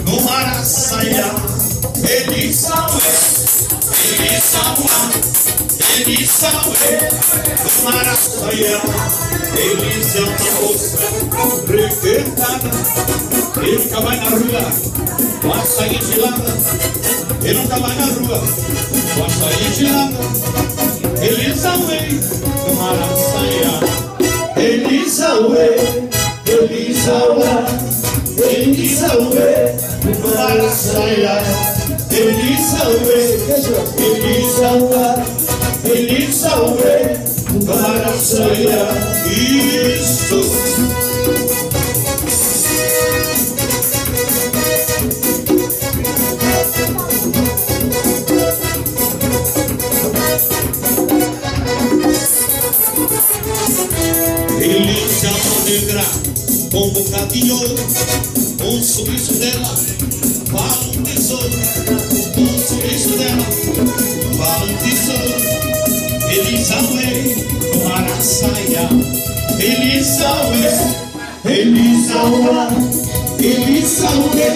no Araçaia, Elisauê, no Araçaia, Elis é uma moça requentada, ele nunca vai na rua, vai sair de lado, ele nunca vai na rua, vai sair de lado, Elisauê, no Araçaia, Elisauê, Elisauê. Elisauê, no Araçaia, Elisauê, Elisauê, no Araçaia, isso. Elis é uma negra com um bocado de ouro, um sorriso dela vale um tesouro, um sorriso dela vale um tesouro. Elisauê, no Araçaia, Elisauê, Elisauê, Elisauê,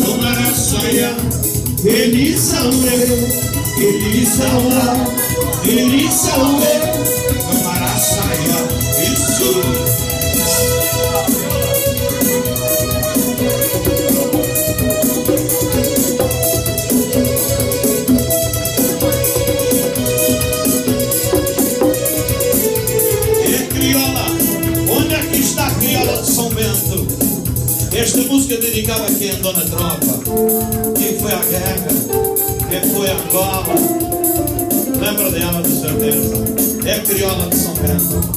no Araçaia, Elisauê, Elisauê, Elisauê, no Araçaia, isso. Esta música é dedicada a quem andou na tropa, quem foi à guerra, quem foi a Angola. Lembra dela de certeza? É a criola de São Bento.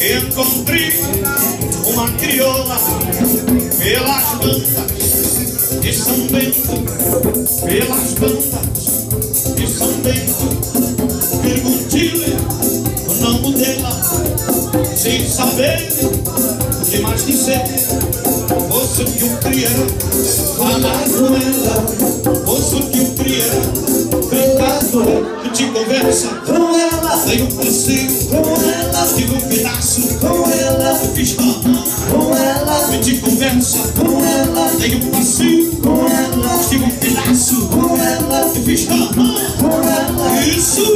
Encontrei uma crioula pelas bandas de São Bento, pelas bandas de São Bento. Perguntei-lhe o nome dela, sem saber o que mais dizer. Ouço que eu queria falar com ela, ouço que eu queria brincar com ela. De conversa com ela, dei um passeio com ela, tive um pedaço com ela, fiz com ela, de conversa com ela, dei um passeio com ela, tive um pedaço com ela, fiz com ela, isso.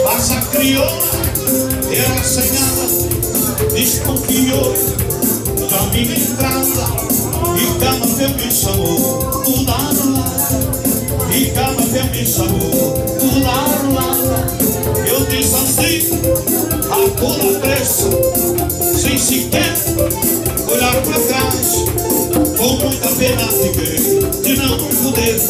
Mas a crioula era assanhada, desconfiou da minha entrada, e Camafeu me chamou do lado lá, e Camafeu me chamou do lado lá. Eu desandei a toda pressa, sem sequer olhar para trás. Com muita pena fiquei de não poder,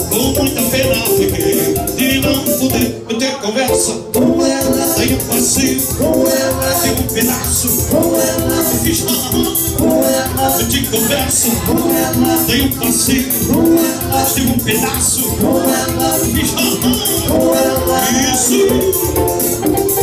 com muita pena fiquei de não poder ter conversa com ela, dei um passeio com ela, dei um pedaço com ela, fiz com ela, de conversa com ela, dei um passeio com ela, dei um pedaço com ela, fiz com ela, isso.